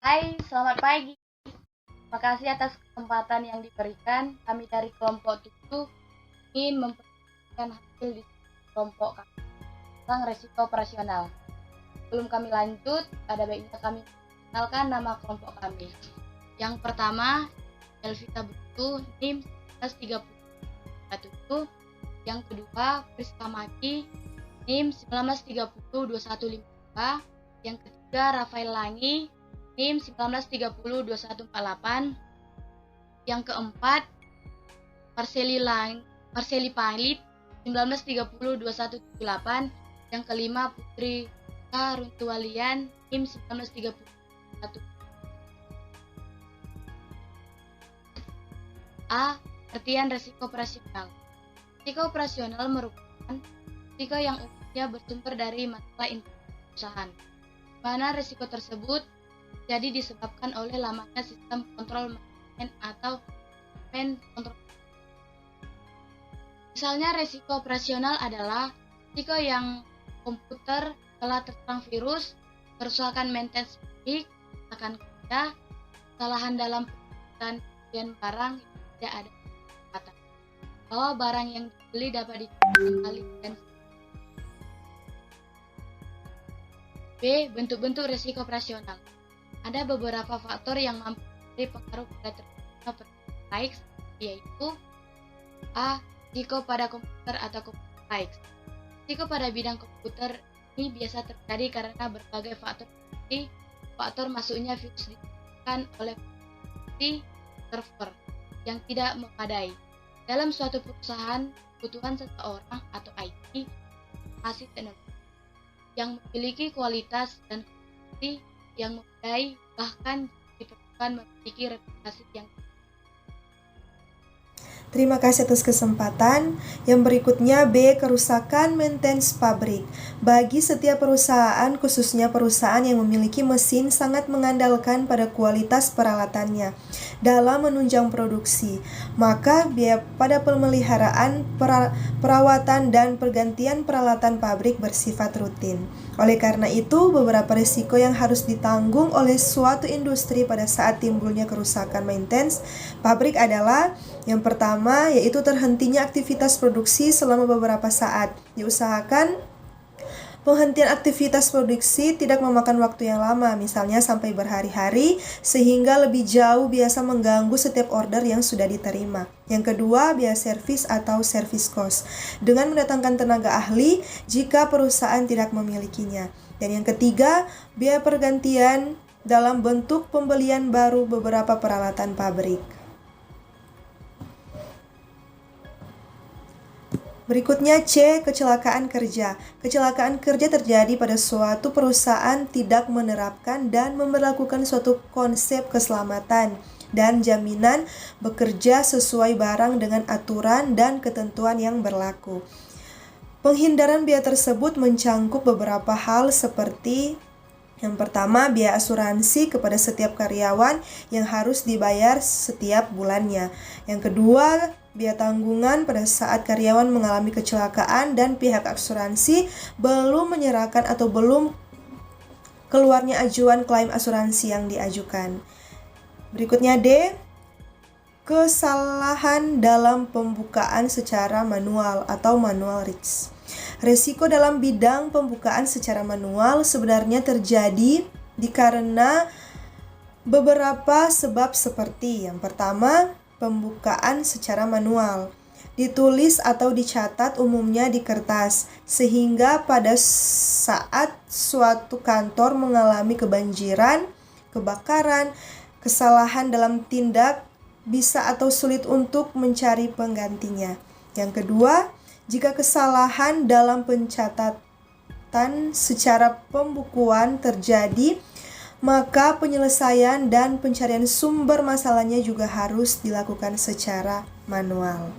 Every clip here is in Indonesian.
Hai, selamat pagi. Terima kasih atas kesempatan yang diberikan. Kami dari kelompok 7 ingin mempresentasikan hasil di kelompok kami tentang resiko operasional. Sebelum kami lanjut, ada baiknya kami kenalkan nama kelompok kami. Yang pertama, Elvita Brutu, NIM 1930. Yang kedua, Priska Maki, NIM 1930-2152. Yang ketiga, Rafael Langi, NIM 1930-2148. Yang keempat, Marceli Panglit 1930-2178. Yang kelima, Putri Runtuwalian, NIM 1931. A. Artian resiko operasional. Risiko operasional merupakan risiko yang umumnya bersumber dari masalah internal perusahaan, di mana risiko tersebut jadi disebabkan oleh lamanya sistem kontrol manajemen atau manajemen kontrol. Misalnya risiko operasional adalah risiko yang komputer telah terserang virus, kerusakan maintenance pabrik, akan kerja, kesalahan dalam pembelian barang yang tidak ada kesempatan, bahwa barang yang dibeli dapat dikembali dan B. Bentuk-bentuk risiko operasional. Ada beberapa faktor yang mampu memberi pengaruh pada terjadinya periksa, yaitu A. Risiko pada komputer atau komputer X. Risiko pada bidang komputer ini biasa terjadi karena berbagai faktor seperti faktor masuknya virus disebabkan oleh server yang tidak memadai. Dalam suatu perusahaan, kebutuhan seseorang atau IT masih teknologi yang memiliki kualitas dan kompetensi yang memadai, bahkan diperlukan memiliki reputasi yang. Terima kasih atas kesempatan. Yang berikutnya B. Kerusakan maintenance pabrik. Bagi setiap perusahaan, khususnya perusahaan yang memiliki mesin, sangat mengandalkan pada kualitas peralatannya dalam menunjang produksi. Maka biaya pada pemeliharaan, perawatan, dan pergantian peralatan pabrik bersifat rutin. Oleh karena itu, beberapa risiko yang harus ditanggung oleh suatu industri pada saat timbulnya kerusakan maintenance pabrik adalah yang pertama, yaitu terhentinya aktivitas produksi selama beberapa saat. Diusahakan penghentian aktivitas produksi tidak memakan waktu yang lama, misalnya sampai berhari-hari, sehingga lebih jauh biasa mengganggu setiap order yang sudah diterima. Yang kedua, biaya servis atau service cost, dengan mendatangkan tenaga ahli jika perusahaan tidak memilikinya. Dan yang ketiga, biaya pergantian dalam bentuk pembelian baru beberapa peralatan pabrik. Berikutnya C. Kecelakaan kerja. Kecelakaan kerja terjadi pada suatu perusahaan tidak menerapkan dan memperlakukan suatu konsep keselamatan dan jaminan bekerja sesuai barang dengan aturan dan ketentuan yang berlaku. Penghindaran biaya tersebut mencangkup beberapa hal seperti yang pertama, biaya asuransi kepada setiap karyawan yang harus dibayar setiap bulannya. Yang kedua, biaya tanggungan pada saat karyawan mengalami kecelakaan dan pihak asuransi belum menyerahkan atau belum keluarnya ajuan klaim asuransi yang diajukan. Berikutnya D. Kesalahan dalam pembukaan secara manual atau manual risk. Resiko dalam bidang pembukaan secara manual sebenarnya terjadi dikarenakan beberapa sebab seperti yang pertama, pembukaan secara manual. Ditulis atau dicatat umumnya di kertas, sehingga pada saat suatu kantor mengalami kebanjiran, kebakaran, kesalahan dalam tindak bisa atau sulit untuk mencari penggantinya. Yang kedua, jika kesalahan dalam pencatatan secara pembukuan terjadi, maka penyelesaian dan pencarian sumber masalahnya juga harus dilakukan secara manual.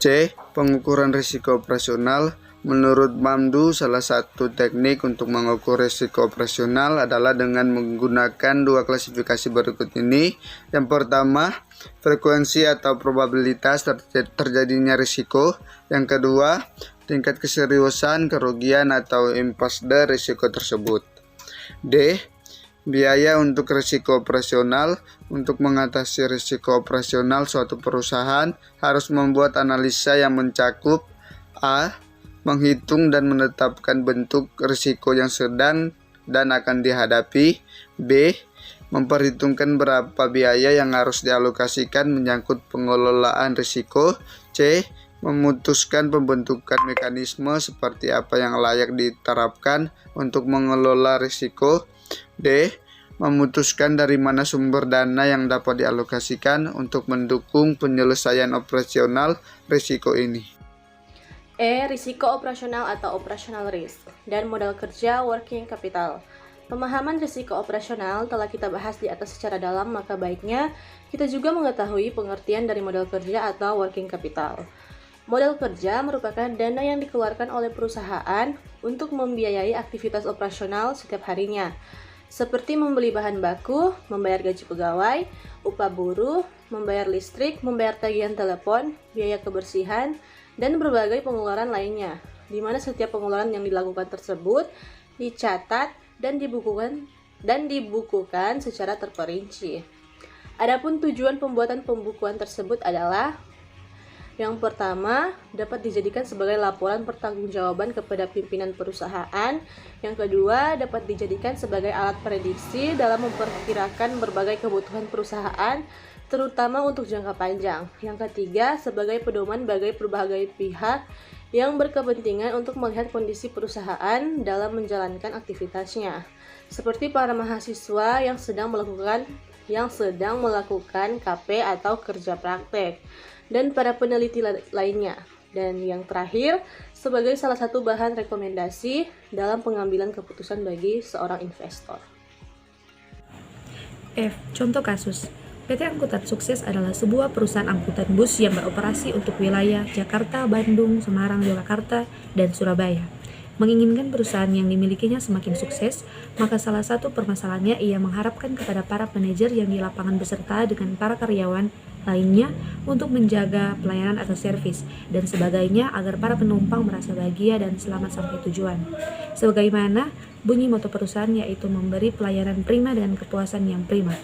C. Pengukuran risiko operasional. Menurut Mamdu, salah satu teknik untuk mengukur risiko operasional adalah dengan menggunakan dua klasifikasi berikut ini. Yang pertama, frekuensi atau probabilitas terjadinya risiko. Yang kedua, tingkat keseriusan, kerugian atau impasse risiko tersebut. D. Biaya untuk risiko operasional. Untuk mengatasi risiko operasional suatu perusahaan harus membuat analisa yang mencakup A. Menghitung dan menetapkan bentuk risiko yang sedang dan akan dihadapi. B. Memperhitungkan berapa biaya yang harus dialokasikan menyangkut pengelolaan risiko. C. Memutuskan pembentukan mekanisme seperti apa yang layak diterapkan untuk mengelola risiko. D. Memutuskan dari mana sumber dana yang dapat dialokasikan untuk mendukung penyelesaian operasional risiko ini. E. Risiko operasional atau operational risk dan modal kerja working capital. Pemahaman risiko operasional telah kita bahas di atas secara dalam, maka baiknya kita juga mengetahui pengertian dari modal kerja atau working capital. Modal kerja merupakan dana yang dikeluarkan oleh perusahaan untuk membiayai aktivitas operasional setiap harinya, seperti membeli bahan baku, membayar gaji pegawai, upah buruh, membayar listrik, membayar tagihan telepon, biaya kebersihan, dan berbagai pengeluaran lainnya, di mana setiap pengeluaran yang dilakukan tersebut dicatat dan dibukukan secara terperinci. Adapun tujuan pembuatan pembukuan tersebut adalah: yang pertama, dapat dijadikan sebagai laporan pertanggungjawaban kepada pimpinan perusahaan. Yang kedua, dapat dijadikan sebagai alat prediksi dalam memperkirakan berbagai kebutuhan perusahaan, terutama untuk jangka panjang. Yang ketiga, sebagai pedoman bagi berbagai pihak yang berkepentingan untuk melihat kondisi perusahaan dalam menjalankan aktivitasnya, seperti para mahasiswa yang sedang melakukan KP atau kerja praktek, dan para peneliti lainnya. Dan yang terakhir, sebagai salah satu bahan rekomendasi dalam pengambilan keputusan bagi seorang investor. F. Contoh kasus. PT Angkutan Sukses adalah sebuah perusahaan angkutan bus yang beroperasi untuk wilayah Jakarta, Bandung, Semarang, Yogyakarta, dan Surabaya. Menginginkan perusahaan yang dimilikinya semakin sukses, maka salah satu permasalahannya ia mengharapkan kepada para manajer yang di lapangan beserta dengan para karyawan lainnya untuk menjaga pelayanan atau servis dan sebagainya agar para penumpang merasa bahagia dan selamat sampai tujuan. Sebagaimana bunyi moto perusahaan, yaitu memberi pelayanan prima dengan kepuasan yang prima.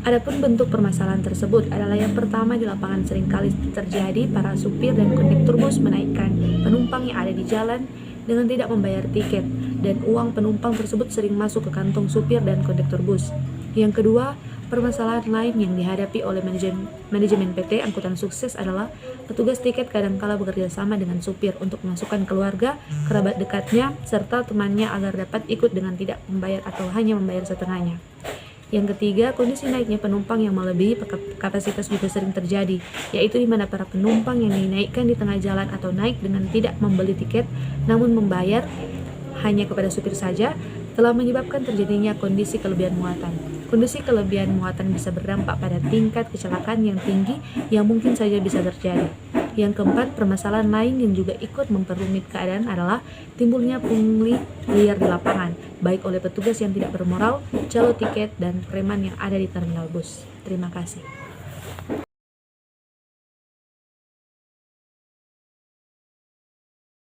Adapun bentuk permasalahan tersebut adalah: yang pertama, di lapangan seringkali terjadi para supir dan kondektur bus menaikkan penumpang yang ada di jalan dengan tidak membayar tiket, dan uang penumpang tersebut sering masuk ke kantong supir dan kondektur bus. Yang kedua, permasalahan lain yang dihadapi oleh manajemen PT Angkutan Sukses adalah petugas tiket kadangkala bekerja sama dengan supir untuk memasukkan keluarga, kerabat dekatnya, serta temannya agar dapat ikut dengan tidak membayar atau hanya membayar setengahnya. Yang ketiga, kondisi naiknya penumpang yang melebihi kapasitas juga sering terjadi, yaitu di mana para penumpang yang dinaikkan di tengah jalan atau naik dengan tidak membeli tiket namun membayar hanya kepada supir saja, telah menyebabkan terjadinya kondisi kelebihan muatan. Kondisi kelebihan muatan bisa berdampak pada tingkat kecelakaan yang tinggi yang mungkin saja bisa terjadi. Yang keempat, permasalahan lain yang juga ikut memperumit keadaan adalah timbulnya pungli liar di lapangan, baik oleh petugas yang tidak bermoral, calo tiket, dan preman yang ada di terminal bus. Terima kasih.